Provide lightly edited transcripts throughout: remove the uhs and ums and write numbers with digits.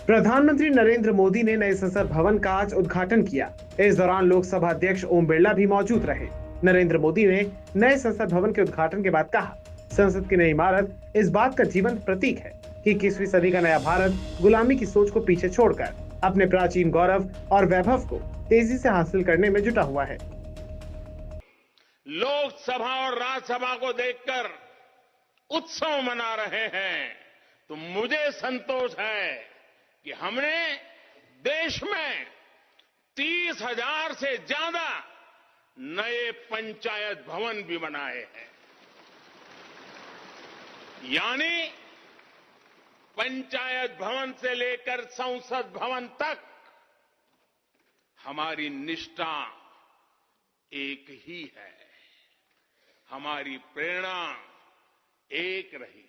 प्रधानमंत्री नरेंद्र मोदी ने नए संसद भवन का आज उद्घाटन किया। इस दौरान लोकसभा अध्यक्ष ओम बिरला भी मौजूद रहे। नरेंद्र मोदी ने नए संसद भवन के उद्घाटन के बाद कहा, संसद की नई इमारत इस बात का जीवंत प्रतीक है कि 21वीं सदी का नया भारत गुलामी की सोच को पीछे छोड़कर अपने प्राचीन गौरव और वैभव को तेजी से हासिल करने में जुटा हुआ है। लोकसभा और राज्यसभा को देखकर उत्सव मना रहे हैं तो मुझे संतोष है कि हमने देश में 30,000 से ज्यादा नए पंचायत भवन भी बनाए हैं। यानी पंचायत भवन से लेकर संसद भवन तक हमारी निष्ठा एक ही है, हमारी प्रेरणा एक रही।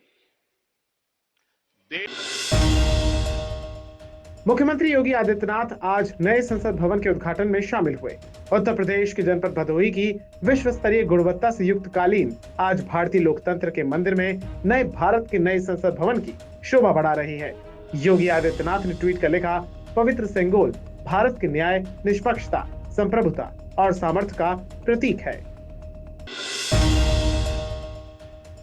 मुख्यमंत्री योगी आदित्यनाथ आज नए संसद भवन के उद्घाटन में शामिल हुए। उत्तर प्रदेश के जनपद भदोही की विश्व स्तरीय गुणवत्ता से युक्त कालीन आज भारतीय लोकतंत्र के मंदिर में नए भारत के नए संसद भवन की शोभा बढ़ा रही है। योगी आदित्यनाथ ने ट्वीट कर लिखा, पवित्र सेंगोल भारत के न्याय, निष्पक्षता, संप्रभुता और सामर्थ्य का प्रतीक है।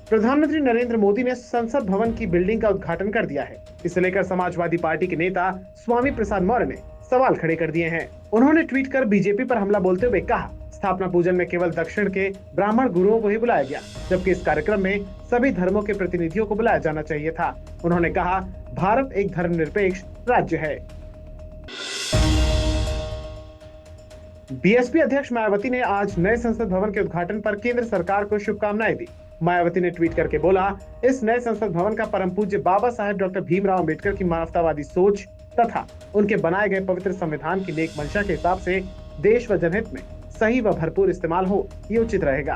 प्रधानमंत्री नरेंद्र मोदी ने संसद भवन की बिल्डिंग का उद्घाटन कर दिया है। इसे लेकर समाजवादी पार्टी के नेता स्वामी प्रसाद मौर्य ने सवाल खड़े कर दिए हैं। उन्होंने ट्वीट कर बीजेपी पर हमला बोलते हुए कहा, स्थापना पूजन में केवल दक्षिण के ब्राह्मण गुरुओं को ही बुलाया गया, जबकि इस कार्यक्रम में सभी धर्मों के प्रतिनिधियों को बुलाया जाना चाहिए था। उन्होंने कहा, भारत एक धर्मनिरपेक्ष राज्य है। बीएसपी अध्यक्ष मायावती ने आज नए संसद भवन के उद्घाटन पर केंद्र सरकार को शुभकामनाएं दी। मायावती ने ट्वीट करके बोला, इस नए संसद भवन का परम पूज्य बाबा साहेब डॉक्टर भीमराव अंबेडकर की मानवतावादी सोच तथा उनके बनाए गए पवित्र संविधान की नेक मंशा के हिसाब से देश व जनहित में सही व भरपूर इस्तेमाल हो, ये उचित रहेगा।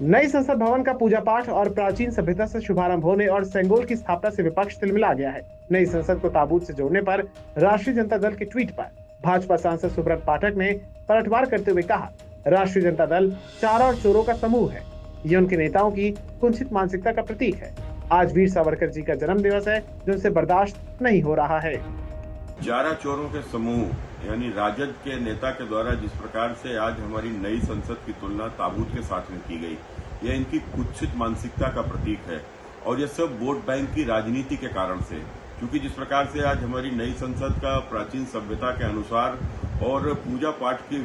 नई संसद भवन का पूजा पाठ और प्राचीन सभ्यता से शुभारंभ होने और सेंगोल की स्थापना से विपक्ष तिलमिला गया है। नई संसद को ताबूत से जोड़ने पर राष्ट्रीय जनता दल के ट्वीट पर भाजपा सांसद सुब्रत पाठक ने पलटवार करते हुए कहा, राष्ट्रीय जनता दल चार और चोरों का समूह है। ये उनके नेताओं की कुंठित मानसिकता का प्रतीक है। आज वीर सावरकर जी का जन्म दिवस है, जो उनसे बर्दाश्त नहीं हो रहा है। चारा चोरों के समूह यानी राजद के नेता के द्वारा जिस प्रकार से आज हमारी नई संसद की तुलना ताबूत के साथ में की गई, यह इनकी कुत्सित मानसिकता का प्रतीक है। और यह सब वोट बैंक की राजनीति के कारण से, क्योंकि जिस प्रकार से आज हमारी नई संसद का प्राचीन सभ्यता के अनुसार और पूजा पाठ की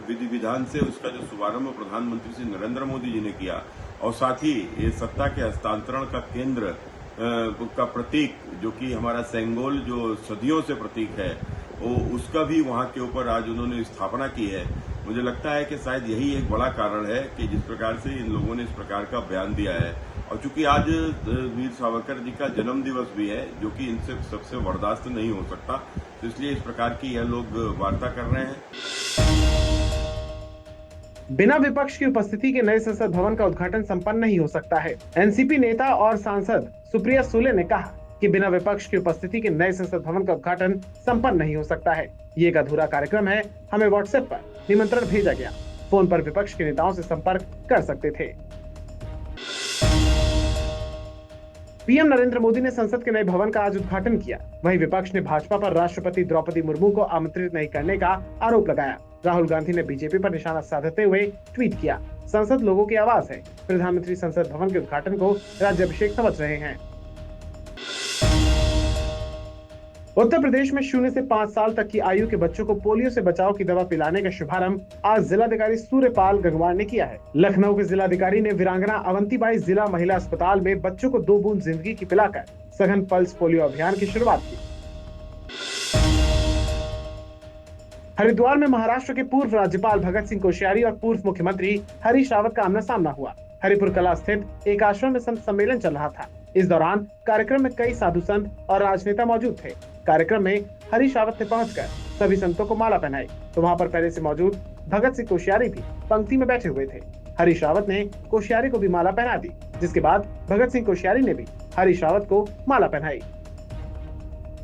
विधि विधान से उसका जो शुभारंभ प्रधानमंत्री श्री नरेंद्र मोदी जी ने किया, और साथ ही ये सत्ता के हस्तांतरण का केंद्र का प्रतीक जो कि हमारा सेंगोल जो सदियों से प्रतीक है, वो उसका भी वहां के ऊपर आज उन्होंने स्थापना की है। मुझे लगता है कि शायद यही एक बड़ा कारण है कि जिस प्रकार से इन लोगों ने इस प्रकार का बयान दिया है। और चूंकि आज वीर सावरकर जी का जन्म दिवस भी है, जो कि इनसे सबसे बर्दाश्त नहीं हो सकता, तो इसलिए इस प्रकार की यह लोग वार्ता कर रहे हैं। बिना विपक्ष की उपस्थिति के नए संसद भवन का उद्घाटन संपन्न नहीं हो सकता है। एनसीपी नेता और सांसद सुप्रिया सुले ने कहा कि बिना विपक्ष की उपस्थिति के नए संसद भवन का उद्घाटन संपन्न नहीं हो सकता है। ये एक अधूरा कार्यक्रम है। हमें व्हाट्सएप पर निमंत्रण भेजा गया, फोन पर विपक्ष के नेताओं से संपर्क कर सकते थे। पीएम नरेंद्र मोदी ने संसद के नए भवन का आज उद्घाटन किया। वहीं विपक्ष ने भाजपा पर राष्ट्रपति द्रौपदी मुर्मू को आमंत्रित नहीं करने का आरोप लगाया। राहुल गांधी ने बीजेपी पर निशाना साधते हुए ट्वीट किया, संसद लोगों की आवाज है। प्रधानमंत्री संसद भवन के उद्घाटन को राज्याभिषेक समझ रहे हैं। उत्तर प्रदेश में 0 से 5 साल तक की आयु के बच्चों को पोलियो से बचाव की दवा पिलाने का शुभारंभ आज जिलाधिकारी सूर्यपाल गंगवार ने किया है। लखनऊ के जिलाधिकारी ने वीरांगना अवंतीबाई जिला महिला अस्पताल में बच्चों को 2 बूंद जिंदगी की पिलाकर सघन पल्स पोलियो अभियान की शुरुआत की। हरिद्वार में महाराष्ट्र के पूर्व राज्यपाल भगत सिंह कोश्यारी और पूर्व मुख्यमंत्री हरीश रावत का आमना सामना हुआ। हरिपुर कला स्थित एक आश्रम में संत सम्मेलन चल रहा था। इस दौरान कार्यक्रम में कई साधु संत और राजनेता मौजूद थे। कार्यक्रम में हरीश रावत ने पहुंचकर सभी संतों को माला पहनाई, तो वहां पर पहले से मौजूद भगत सिंह कोश्यारी भी पंक्ति में बैठे हुए थे। हरीश रावत ने कोश्यारी को भी माला पहना दी, जिसके बाद भगत सिंह कोश्यारी ने भी हरीश रावत को माला पहनाई।